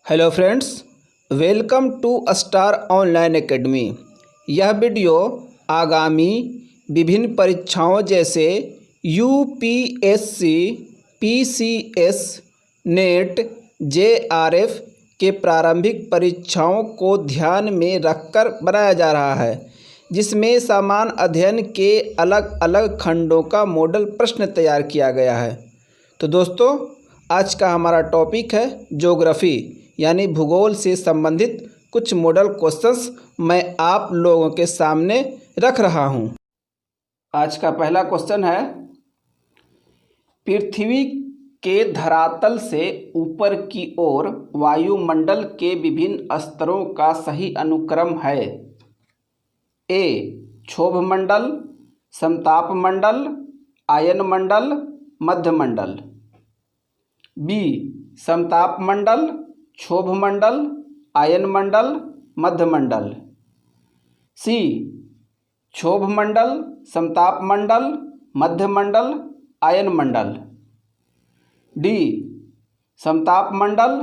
Hello friends, welcome to star online academy. यह video आगामी विभिन्न परीक्षाओं जैसे यूपीएससी, पीसीएस, नेट, जेआरएफ के प्रारंभिक परीक्षाओं को ध्यान में रखकर बनाया जा रहा है, जिसमें सामान्य अध्ययन के अलग अलग खंडों का मॉडल प्रश्न तैयार किया गया है। तो दोस्तों, आज का हमारा टॉपिक है ज्योग्राफी यानी भूगोल से संबंधित कुछ मॉडल क्वेश्चंस मैं आप लोगों के सामने रख रहा हूं। आज का पहला क्वेश्चन है, पृथ्वी के धरातल से ऊपर की ओर वायुमंडल के विभिन्न स्तरों का सही अनुक्रम है। ए क्षोभ मंडल, समताप मंडल, आयन मंडल, मध्य मंडल। बी समताप मंडल, क्षोभ मंडल, आयन मंडल, मध्य मंडल। सी क्षोभ मंडल, समताप मंडल, मध्य मंडल, आयन मंडल। डी समताप मंडल,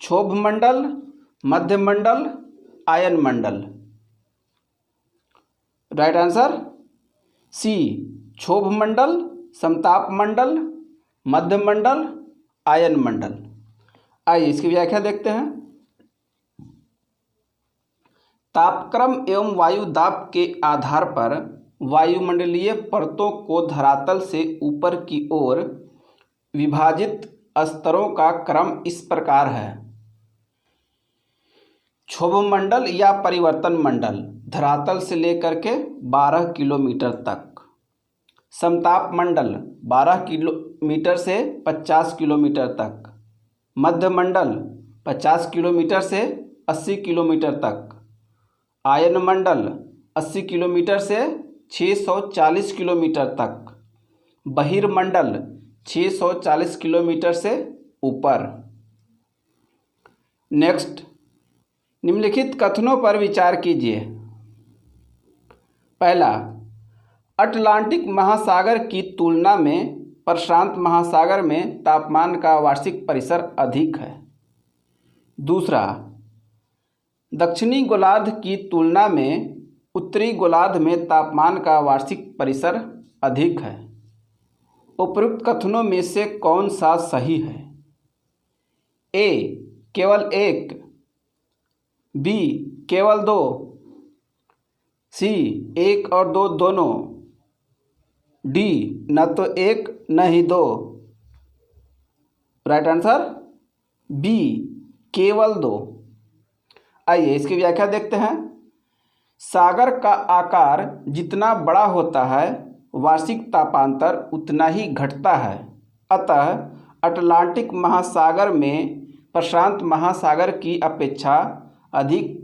क्षोभ मंडल, मध्य मंडल, आयन मंडल। राइट आंसर सी क्षोभ मंडल, समताप मंडल, मध्य मंडल, आयन मंडल। आइए इसकी व्याख्या देखते हैं। तापक्रम एवं वायु दाब के आधार पर वायुमंडलीय परतों को धरातल से ऊपर की ओर विभाजित स्तरों का क्रम इस प्रकार है। क्षोभ मंडल या परिवर्तन मंडल धरातल से लेकर के 12 किलोमीटर तक। समताप मंडल 12 किलोमीटर से 50 किलोमीटर तक। मध्य मंडल 50 किलोमीटर से 80 किलोमीटर तक। आयन मंडल 80 किलोमीटर से 640 किलोमीटर तक। बहिर्मंडल 640 किलोमीटर से ऊपर। नेक्स्ट, निम्नलिखित कथनों पर विचार कीजिए। पहला, अटलांटिक महासागर की तुलना में प्रशांत महासागर में तापमान का वार्षिक परिसर अधिक है। दूसरा, दक्षिणी गोलार्ध की तुलना में उत्तरी गोलार्ध में तापमान का वार्षिक परिसर अधिक है। उपरोक्त कथनों में से कौन सा सही है? ए केवल एक, बी केवल दो, सी एक और दो दोनों, डी न तो एक न ही दो। राइट आंसर बी केवल दो। आइए इसकी व्याख्या देखते हैं। सागर का आकार जितना बड़ा होता है, वार्षिक तापांतर उतना ही घटता है। अतः अटलांटिक महासागर में प्रशांत महासागर की अपेक्षा अधिक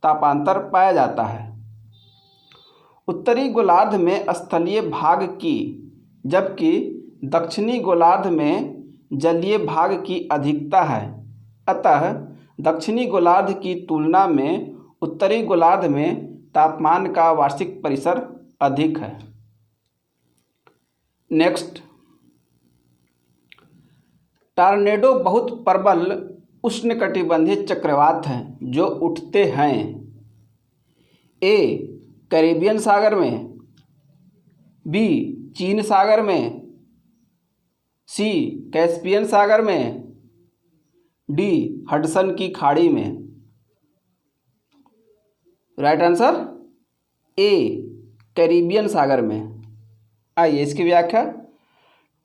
तापांतर पाया जाता है। उत्तरी गोलार्ध में स्थलीय भाग की, जबकि दक्षिणी गोलार्ध में जलीय भाग की अधिकता है। अतः दक्षिणी गोलार्ध की तुलना में उत्तरी गोलार्ध में तापमान का वार्षिक परिसर अधिक है। नेक्स्ट, टॉर्नेडो बहुत प्रबल उष्णकटिबंधीय चक्रवात हैं जो उठते हैं। ए कैरिबियन सागर में, बी चीन सागर में, सी कैस्पियन सागर में, डी हडसन की खाड़ी में। राइट आंसर ए कैरिबियन सागर में। आइए इसकी व्याख्या।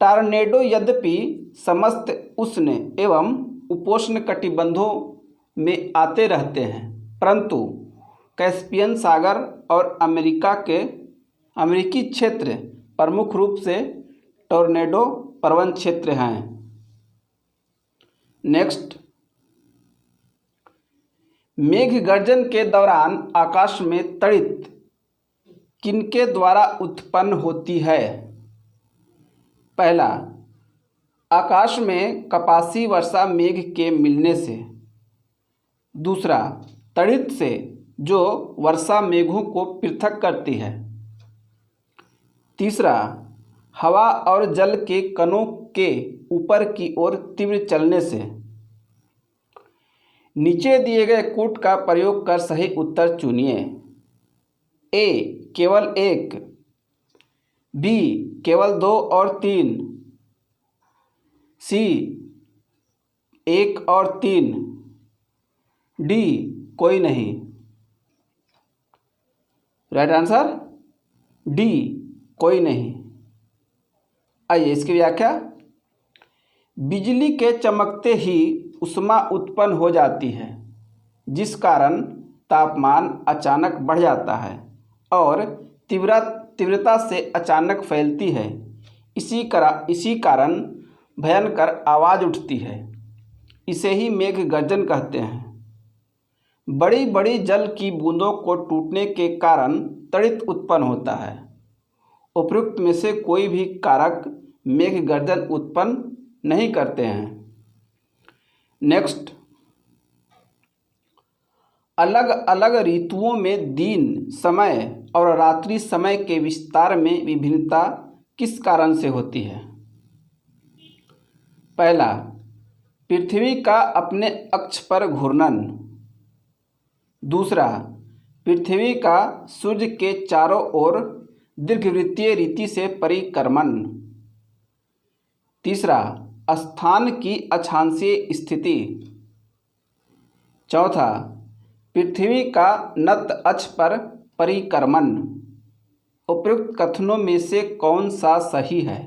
टॉर्नेडो यद्यपि समस्त उष्ण एवं उपोष्ण कटिबंधों में आते रहते हैं, परंतु कैस्पियन सागर और अमेरिकी क्षेत्र प्रमुख रूप से टॉर्नेडो प्रवण क्षेत्र हैं। नेक्स्ट, मेघ गर्जन के दौरान आकाश में तड़ित किनके द्वारा उत्पन्न होती है? पहला, आकाश में कपासी वर्षा मेघ के मिलने से। दूसरा, तड़ित से जो वर्षा मेघों को पृथक करती है। तीसरा, हवा और जल के कणों के ऊपर की ओर तीव्र चलने से। नीचे दिए गए कूट का प्रयोग कर सही उत्तर चुनिए। ए केवल 1, बी केवल 2 और 3, सी 1 और 3, डी कोई नहीं। राइट आंसर डी कोई नहीं। आइए इसकी व्याख्या। बिजली के चमकते ही ऊष्मा उत्पन्न हो जाती है, जिस कारण तापमान अचानक बढ़ जाता है और तीव्रता से अचानक फैलती है। इसी कारण भयंकर आवाज़ उठती है। इसे ही मेघ गर्जन कहते हैं। बड़ी बड़ी जल की बूंदों को टूटने के कारण तड़ित उत्पन्न होता है। उपरोक्त में से कोई भी कारक मेघ गर्जन उत्पन्न नहीं करते हैं। नेक्स्ट, अलग अलग ऋतुओं में दिन समय और रात्रि समय के विस्तार में विभिन्नता किस कारण से होती है? पहला, पृथ्वी का अपने अक्ष पर घूर्णन। दूसरा, पृथ्वी का सूर्य के चारों ओर दीर्घवृत्तीय रीति से परिक्रमण। तीसरा, स्थान की अक्षांशीय स्थिति। चौथा, पृथ्वी का नत अक्ष पर परिक्रमण। उपयुक्त कथनों में से कौन सा सही है?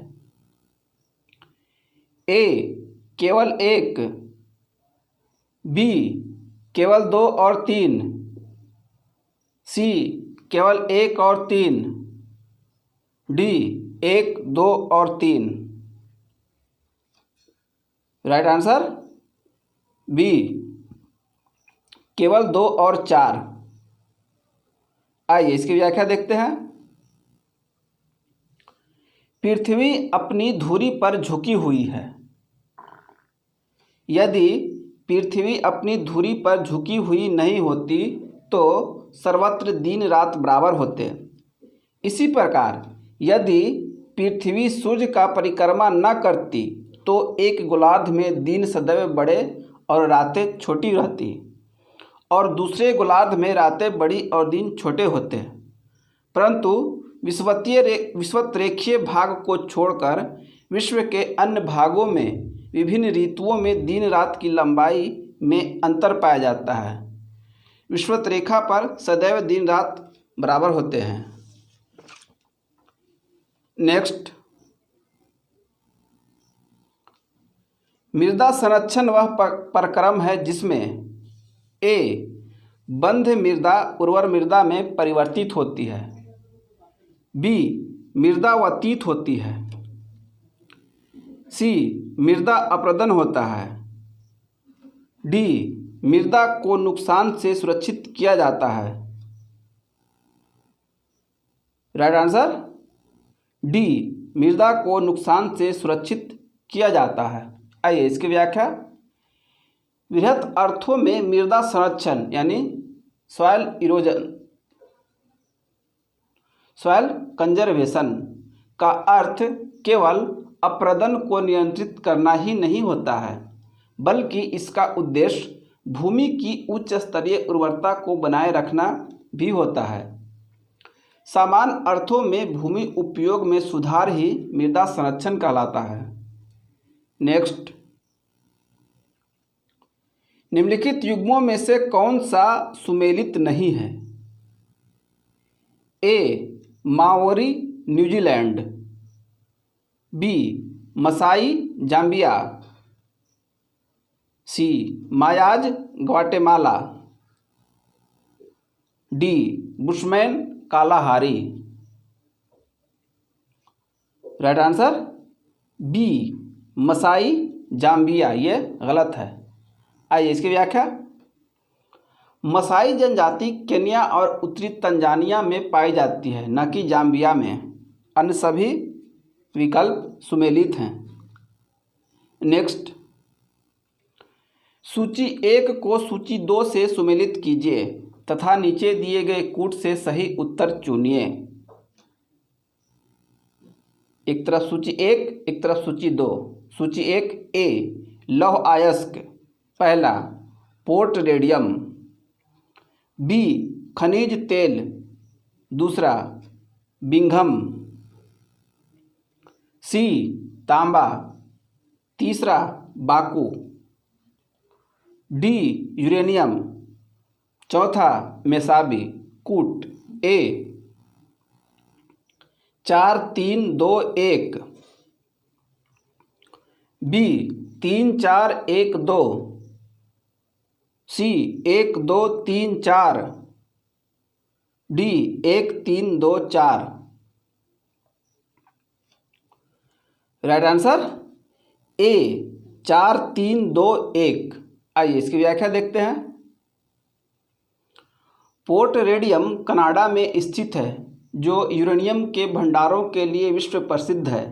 ए केवल 1, बी केवल 2 और 3, सी केवल 1 और 3, डी 1, 2 और 3। राइट आंसर बी केवल 2 और 4। आइए इसकी व्याख्या देखते हैं। पृथ्वी अपनी धुरी पर झुकी हुई है। यदि पृथ्वी अपनी धुरी पर झुकी हुई नहीं होती तो सर्वत्र दिन रात बराबर होते। इसी प्रकार यदि पृथ्वी सूर्य का परिक्रमा न करती तो एक गोलार्ध में दिन सदैव बड़े और रातें छोटी रहती, और दूसरे गोलार्ध में रातें बड़ी और दिन छोटे होते। परंतु विषुवतरेखीय भाग को छोड़कर विश्व के अन्य भागों में विभिन्न ऋतुओं में दिन रात की लंबाई में अंतर पाया जाता है। विषुवतरेखा पर सदैव दिन रात बराबर होते हैं। नेक्स्ट, मृदा संरक्षण वह प्रक्रम है जिसमें ए बंध मृदा उर्वर मृदा में परिवर्तित होती है, बी मृदा वतीत होती है, सी मृदा अप्रदन होता है, डी मृदा को नुकसान से सुरक्षित किया जाता है। राइट आंसर डी मृदा को नुकसान से सुरक्षित किया जाता है। आइए इसकी व्याख्या। वृहत अर्थों में मृदा संरक्षण यानी सॉइल इरोजन, सॉइल कंजर्वेशन का अर्थ केवल अप्रदन को नियंत्रित करना ही नहीं होता है, बल्कि इसका उद्देश्य भूमि की उच्च स्तरीय उर्वरता को बनाए रखना भी होता है। सामान्य अर्थों में भूमि उपयोग में सुधार ही मृदा संरक्षण कहलाता है। नेक्स्ट, निम्नलिखित युग्मों में से कौन सा सुमेलित नहीं है? A Maori New Zealand, B Masai Zambia, C Mayas Guatemala, D Bushman Kalahari. Right answer B Masai Zambia, ये गलत है। आइए इसकी व्याख्या। मसाई जनजाति केन्या और उत्तरी तंजानिया में पाई जाती है, न कि जाम्बिया में। अन्य सभी विकल्प सुमेलित हैं। नेक्स्ट, सूची 1 को सूची 2 से सुमेलित कीजिए तथा नीचे दिए गए कूट से सही उत्तर चुनिए। एक तरफ सूची 1, एक तरफ सूची 2। सूची 1 ए लौह अयस्क। पहला पोर्ट रेडियम। बी खनिज तेल, दूसरा बिंघम। सी तांबा, तीसरा बाकू। डी यूरेनियम, चौथा मेसाबी कूट। A 4 3 2 1, B 3 4 1 2, C 1 2 3 4, D 1 3 2 4। Right answer A 4 3 2 1। आइए इसकी व्याख्या देखते हैं। पोर्ट रेडियम कनाडा में स्थित है, जो यूरेनियम के भंडारों के लिए विश्व प्रसिद्ध है।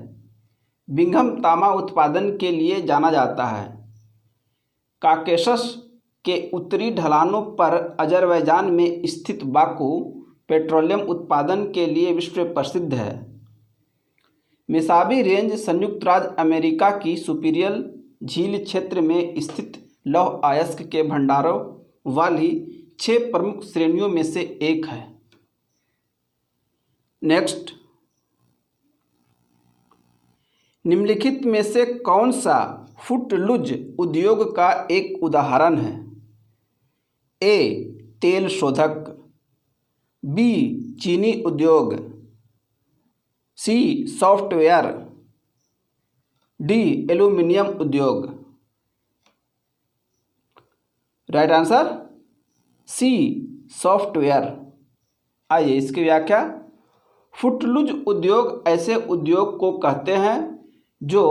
बिंघम तांबा उत्पादन के लिए जाना जाता है। काकेशस के उत्तरी ढलानों पर अजरबैजान में स्थित बाकू पेट्रोलियम उत्पादन के लिए विश्व प्रसिद्ध है। मेसाबी रेंज संयुक्त राज्य अमेरिका की सुपीरियर झील क्षेत्र में स्थित लौह अयस्क के भंडारों वाली 6 प्रमुख श्रेणियों में से एक है। नेक्स्ट, निम्नलिखित में से कौन सा फुटलूज उद्योग का एक उदाहरण है? ए तेल शोधक, बी चीनी उद्योग, सी सॉफ्टवेयर, डी एल्यूमीनियम उद्योग। Right answer C software. आइए इसकी व्याख्या। फुटलूज उद्योग ऐसे उद्योग को कहते हैं जो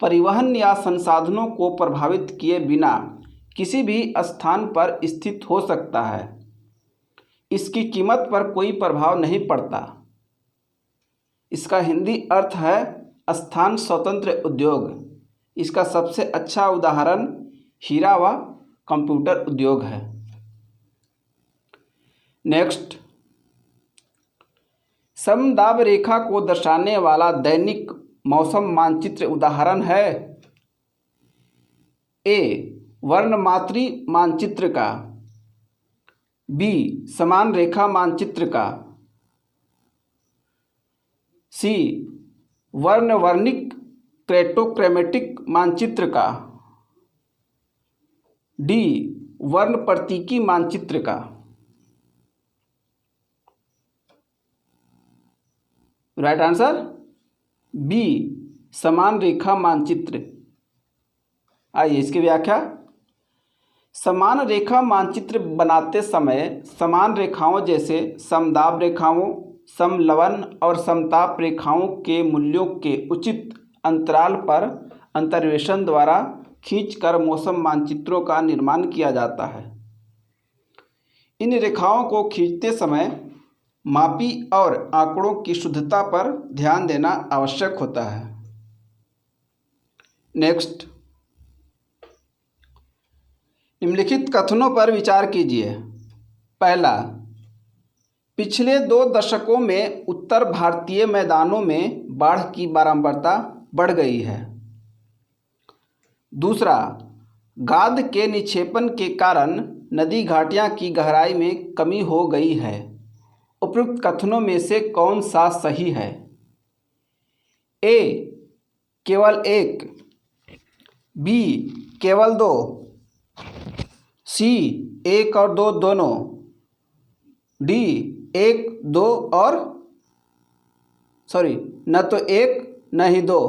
परिवहन या संसाधनों को प्रभावित किए बिना किसी भी स्थान पर स्थित हो सकता है। इसकी कीमत पर कोई प्रभाव नहीं पड़ता। इसका हिंदी अर्थ है स्थान स्वतंत्र उद्योग। इसका सबसे अच्छा उदाहरण हीरा व कंप्यूटर उद्योग है। नेक्स्ट, समदाब रेखा को दर्शाने वाला दैनिक मौसम मानचित्र उदाहरण है? ए वर्णमात्री मानचित्र का, बी समान रेखा मानचित्र का, सी वर्णवर्णिक क्रेटोक्रोमेटिक मानचित्र का, डी वर्ण प्रतीकी मानचित्र का। राइट आंसर बी समान रेखा मानचित्र। आइए इसकी व्याख्या। समान रेखा मानचित्र बनाते समय समान रेखाओं जैसे समदाब रेखाओं, समलवन और समताप रेखाओं के मूल्यों के उचित अंतराल पर अंतर्वेशन द्वारा खींचकर मौसम मानचित्रों का निर्माण किया जाता है। इन रेखाओं को खींचते समय मापी और आंकड़ों की शुद्धता पर ध्यान देना आवश्यक होता है। नेक्स्ट, निम्नलिखित कथनों पर विचार कीजिए। पहला, पिछले 2 दशकों में उत्तर भारतीय मैदानों में बाढ़ की बारंबारता बढ़ गई है। दूसरा, गाद के निक्षेपण के कारण नदी घाटियां की गहराई में कमी हो गई है। उपयुक्त कथनों में से कौन सा सही है? ए केवल 1, बी केवल 2, सी 1 और 2 दोनों, डी 1 2 और न तो 1 न ही 2।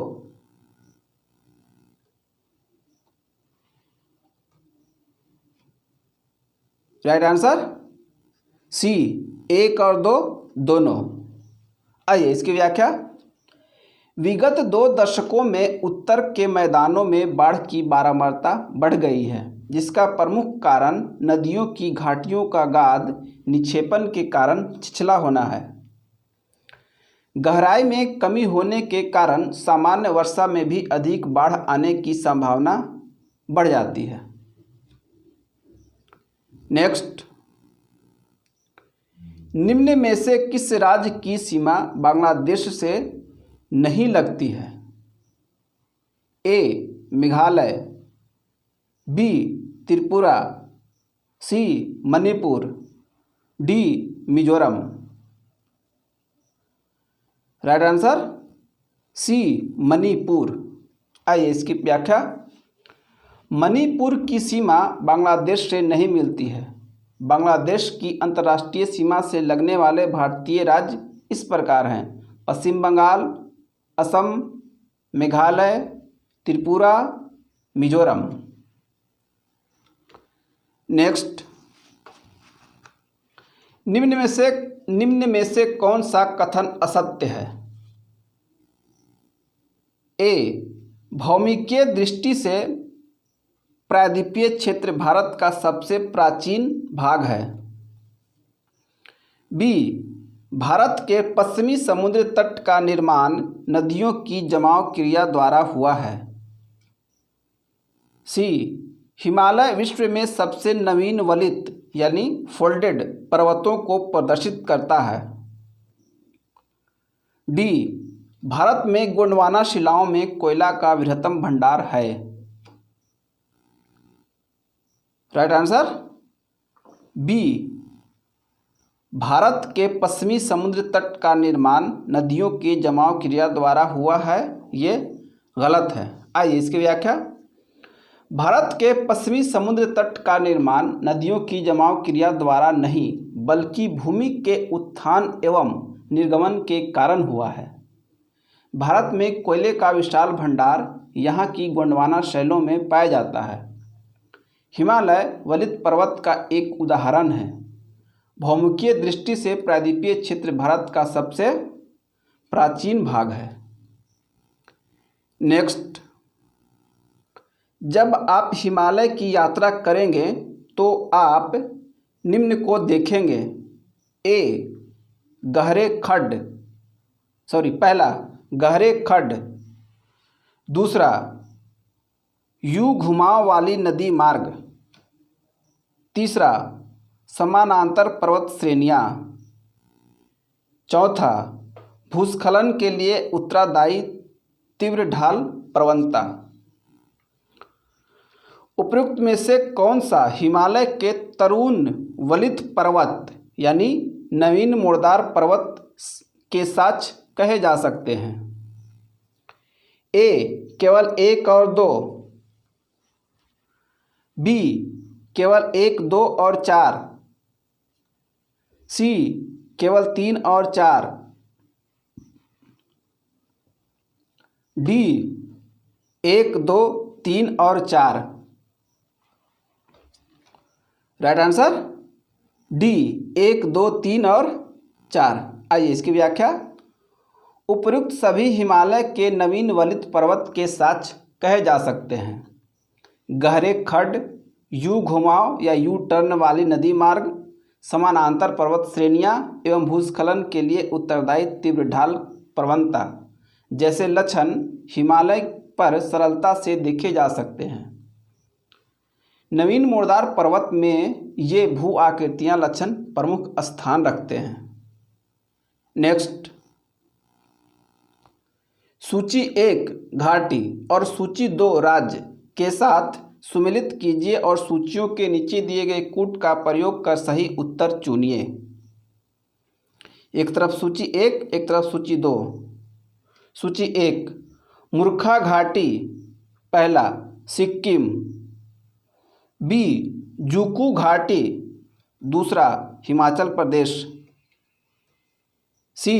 राइट आंसर सी 1 और 2 दोनों। आइए इसकी व्याख्या। विगत 2 दशकों में उत्तर के मैदानों में बाढ़ की बारंबारता बढ़ गई है, जिसका प्रमुख कारण नदियों की घाटियों का गाद निक्षेपण के कारण छिछला होना है। गहराई में कमी होने के कारण सामान्य वर्षा में भी अधिक बाढ़ आने की संभावना बढ़ जाती है। नेक्स्ट, निम्न में से किस राज्य की सीमा बांग्लादेश से नहीं लगती है? A Meghalaya, B Tripura, C Manipur, D Mizoram. Right answer C Manipur. आइए इसकी व्याख्या। मणिपुर की सीमा बांग्लादेश से नहीं मिलती है। बांग्लादेश की अंतर्राष्ट्रीय सीमा से लगने वाले भारतीय राज्य इस प्रकार हैं: पश्चिम बंगाल, असम, मेघालय, त्रिपुरा, मिजोरम। नेक्स्ट, निम्न में से कौन सा कथन असत्य है? ए, भौमिकीय दृष्टि से प्रायद्वीपीय क्षेत्र भारत का सबसे प्राचीन भाग है। बी, भारत के पश्चिमी समुद्र तट का निर्माण नदियों की जमाव क्रिया द्वारा हुआ है। सी, हिमालय विश्व में सबसे नवीन वलित यानी फोल्डेड पर्वतों को प्रदर्शित करता है। डी, भारत में गोंडवाना शिलाओं में कोयला का बृहत्तम भंडार है। राइट आंसर बी, भारत के पश्चिमी समुद्र तट का निर्माण नदियों के जमाव क्रिया द्वारा हुआ है, ये गलत है। आइए इसकी व्याख्या। भारत के पश्चिमी समुद्र तट का निर्माण नदियों की जमाव क्रिया द्वारा नहीं बल्कि भूमि के उत्थान एवं निर्गमन के कारण हुआ है। भारत में कोयले का विशाल भंडार यहाँ की गोंडवाना शैलों में पाया जाता है। हिमालय वलित पर्वत का एक उदाहरण है। भौमिकीय दृष्टि से प्रायद्वीपीय क्षेत्र भारत का सबसे प्राचीन भाग है। नेक्स्ट, जब आप हिमालय की यात्रा करेंगे तो आप निम्न को देखेंगे। ए, पहला गहरे खड्ड, दूसरा यू घुमाव वाली नदी मार्ग, तीसरा समानांतर पर्वत श्रेणियाँ, चौथा भूस्खलन के लिए उत्तरदायी तीव्र ढाल प्रवणता। उपयुक्त में से कौन सा हिमालय के तरुण वलित पर्वत यानी नवीन मोड़दार पर्वत के साक्ष्य कहे जा सकते हैं? ए, केवल 1 और 2, बी, केवल 1, 2 और 4, सी, केवल 3 और 4, डी, 1, 2, 3 और 4। राइट आंसर डी, 1, 2, 3 और 4। आइए इसकी व्याख्या। उपयुक्त सभी हिमालय के नवीन वलित पर्वत के साक्ष्य कहे जा सकते हैं: गहरे खड्ड, यू घुमाव या यू टर्न वाली नदी मार्ग, समानांतर पर्वत श्रेणियाँ एवं भूस्खलन के लिए उत्तरदायी तीव्र ढाल प्रवणता जैसे लक्षण हिमालय पर सरलता से देखे जा सकते हैं। नवीन मोड़दार पर्वत में ये भू आकृतियाँ लक्षण प्रमुख स्थान रखते हैं। नेक्स्ट, सूची 1 घाटी और सूची 2 राज्य के साथ सुमेलित कीजिए और सूचियों के नीचे दिए गए कूट का प्रयोग कर सही उत्तर चुनिए। एक तरफ सूची 1, एक तरफ सूची 2। सूची 1, मूर्खा घाटी, पहला सिक्किम, बी, जुकू घाटी, दूसरा हिमाचल प्रदेश, सी,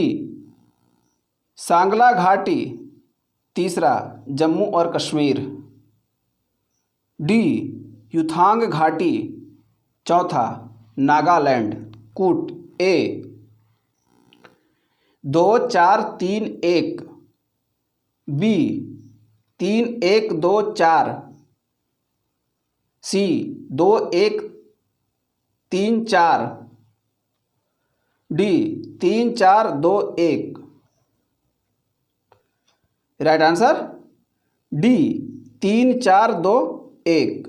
सांगला घाटी, तीसरा जम्मू और कश्मीर, डी, युथांग घाटी, चौथा नागालैंड। कूट ए 2, 4, 3, 1, बी 3, 1, 2, 4, सी 2, 1, 3, 4, डी 3, 4, 2, 1। Right answer D 3, 4, 2, 1।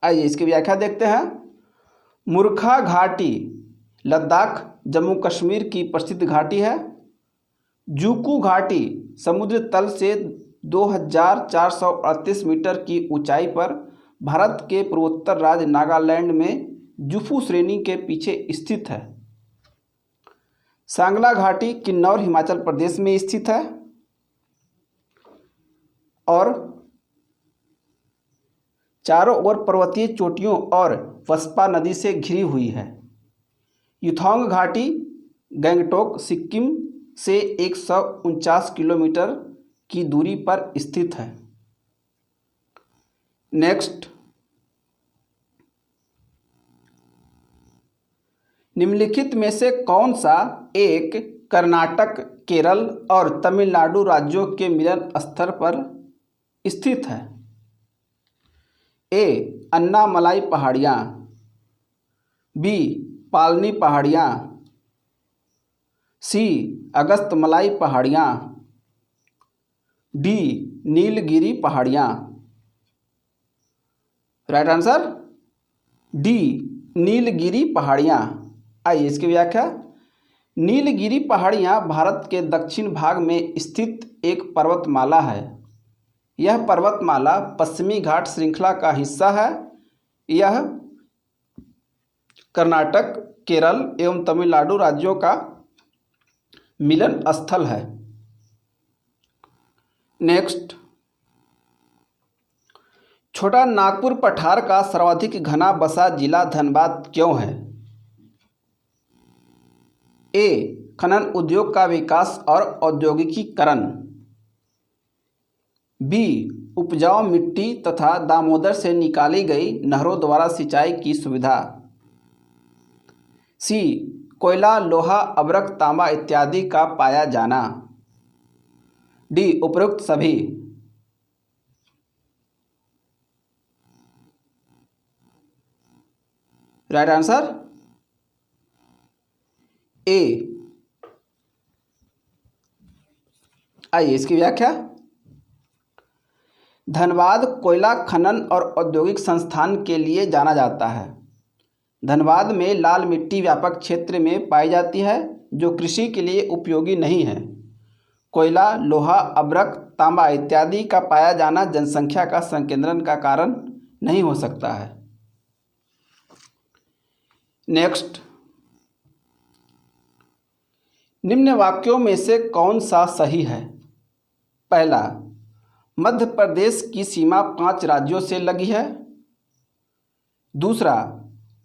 आइए इसकी व्याख्या देखते हैं। मूर्खा घाटी लद्दाख जम्मू कश्मीर की प्रसिद्ध घाटी है। जुकू घाटी समुद्र तल से 2438 मीटर की ऊंचाई पर भारत के पूर्वोत्तर राज्य नागालैंड में जुफू श्रेणी के पीछे स्थित है। सांगला घाटी किन्नौर हिमाचल प्रदेश में स्थित है और चारों ओर पर्वतीय चोटियों और वस्पा नदी से घिरी हुई है। युथोंग घाटी गैंगटोक सिक्किम से 149 किलोमीटर की दूरी पर स्थित है। नेक्स्ट, निम्नलिखित में से कौन सा एक कर्नाटक, केरल और तमिलनाडु राज्यों के मिलन स्थल पर स्थित है? ए. अन्नामलाई पहाड़ियाँ, बी. पालनी पहाड़ियाँ, सी. अगस्तमलाई पहाड़ियाँ, डी. नीलगिरी पहाड़ियाँ। Right answer D. नीलगिरी पहाड़ियाँ। आइए इसकी व्याख्या। नीलगिरी पहाड़ियाँ भारत के दक्षिण भाग में स्थित एक पर्वतमाला है। यह पर्वतमाला पश्चिमी घाट श्रृंखला का हिस्सा है। यह कर्नाटक, केरल एवं तमिलनाडु राज्यों का मिलन स्थल है। नेक्स्ट, छोटा नागपुर पठार का सर्वाधिक घना बसा जिला धनबाद क्यों है? ए. खनन उद्योग का विकास और औद्योगिकीकरण, बी. उपजाऊ मिट्टी तथा दामोदर से निकाली गई नहरों द्वारा सिंचाई की सुविधा, सी. कोयला, लोहा, अभ्रक, तांबा इत्यादि का पाया जाना, डी. उपरोक्त सभी। राइट आंसर ए। आइए इसकी व्याख्या। धनबाद कोयला खनन और औद्योगिक संस्थान के लिए जाना जाता है। धनबाद में लाल मिट्टी व्यापक क्षेत्र में पाई जाती है जो कृषि के लिए उपयोगी नहीं है। कोयला, लोहा, अभ्रक, तांबा इत्यादि का पाया जाना जनसंख्या का संकेंद्रण का कारण नहीं हो सकता है। नेक्स्ट, निम्न वाक्यों में से कौन सा सही है? पहला, मध्य प्रदेश की सीमा 5 राज्यों से लगी है। दूसरा,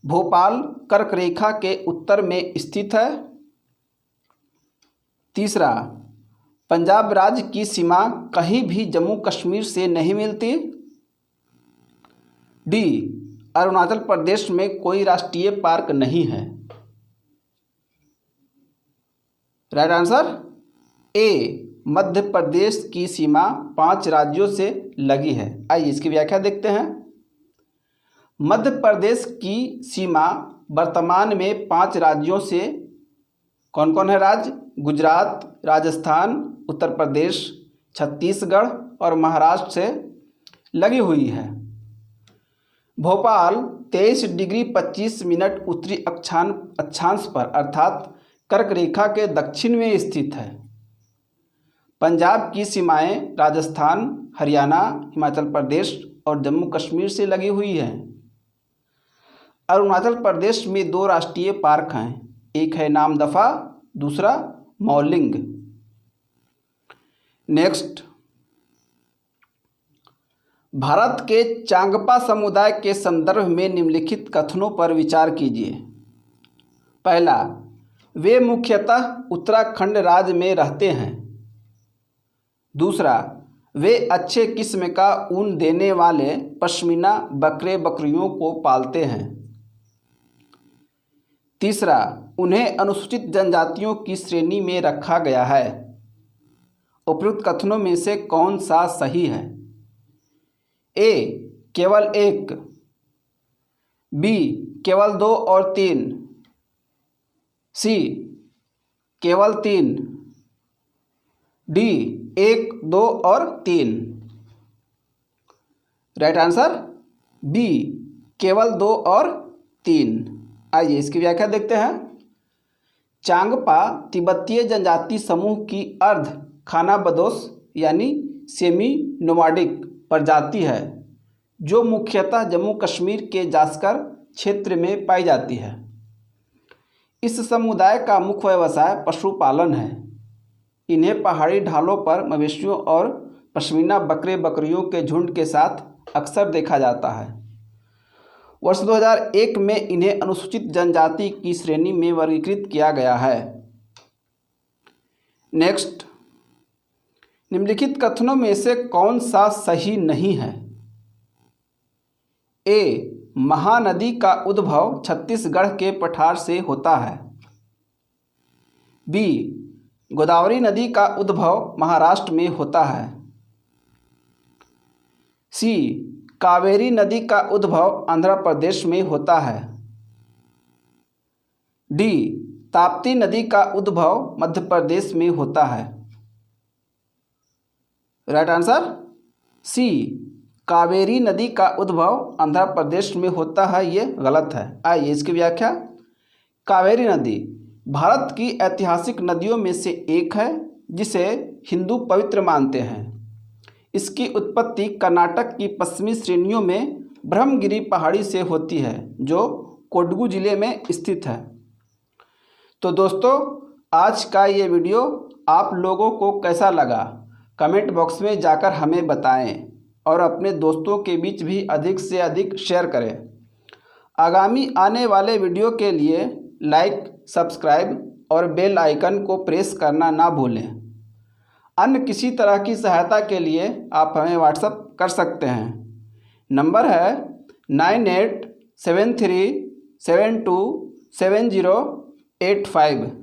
भोपाल कर्क रेखा के उत्तर में स्थित है। तीसरा, पंजाब राज्य की सीमा कहीं भी जम्मू कश्मीर से नहीं मिलती। डी. अरुणाचल प्रदेश में कोई राष्ट्रीय पार्क नहीं है। राइट आंसर ए. मध्य प्रदेश की सीमा 5 राज्यों से लगी है। आइए इसकी व्याख्या देखते हैं। मध्य प्रदेश की सीमा वर्तमान में 5 राज्यों से, कौन कौन है राज्य? गुजरात, राजस्थान, उत्तर प्रदेश, छत्तीसगढ़ और महाराष्ट्र से लगी हुई है। भोपाल 23 डिग्री 25 मिनट उत्तरी अक्षांश पर अर्थात कर्क रेखा के दक्षिण में स्थित है। पंजाब की सीमाएं राजस्थान, हरियाणा, हिमाचल प्रदेश और जम्मू कश्मीर से लगी हुई हैं। अरुणाचल प्रदेश में 2 राष्ट्रीय पार्क हैं, एक है नामदफा, दूसरा मौलिंग। नेक्स्ट, भारत के चांगपा समुदाय के संदर्भ में निम्नलिखित कथनों पर विचार कीजिए। पहला, वे मुख्यतः उत्तराखंड राज्य में रहते हैं। दूसरा, वे अच्छे किस्म का ऊन देने वाले पश्मीना बकरे बकरियों को पालते हैं। तीसरा, उन्हें अनुसूचित जनजातियों की श्रेणी में रखा गया है। उपरोक्त कथनों में से कौन सा सही है? ए. केवल 1, बी. केवल 2 और 3, सी. केवल 3, डी. 1, 2 और 3। Right answer B. केवल 2 और 3। आइए इसकी व्याख्या देखते हैं। चांगपा तिब्बतीय जनजाति समूह की अर्ध खानाबदोश यानी सेमी नोमाडिक प्रजाति है जो मुख्यतः जम्मू कश्मीर के जास्कर क्षेत्र में पाई जाती है। इस समुदाय का मुख्य व्यवसाय पशुपालन है। इन्हें पहाड़ी ढालों पर मवेशियों और पश्मीना बकरे बकरियों के झुंड के साथ अक्सर देखा जाता है। वर्ष 2001 में इन्हें अनुसूचित जनजाति की श्रेणी में वर्गीकृत किया गया है। नेक्स्ट, निम्नलिखित कथनों में से कौन सा सही नहीं है? ए, महानदी का उद्भव छत्तीसगढ़ के पठार से होता है। बी, गोदावरी नदी का उद्भव महाराष्ट्र में होता है। सी, कावेरी नदी का उद्भव आंध्र प्रदेश में होता है। डी, ताप्ती नदी का उद्भव मध्य प्रदेश में होता है। राइट आंसर सी, कावेरी नदी का उद्भव आंध्र प्रदेश में होता है, ये गलत है। आइए इसकी व्याख्या। कावेरी नदी भारत की ऐतिहासिक नदियों में से एक है जिसे हिंदू पवित्र मानते हैं। इसकी उत्पत्ति कर्नाटक की पश्चिमी श्रेणियों में ब्रह्मगिरी पहाड़ी से होती है जो कोडगु जिले में स्थित है। तो दोस्तों, आज का ये वीडियो आप लोगों को कैसा लगा कमेंट बॉक्स में जाकर हमें बताएं और अपने दोस्तों के बीच भी अधिक से अधिक शेयर करें। आगामी आने वाले वीडियो के लिए लाइक, सब्सक्राइब और बेल आइकन को प्रेस करना ना भूलें। अन्य किसी तरह की सहायता के लिए आप हमें व्हाट्सएप कर सकते हैं। नंबर है 9873727085।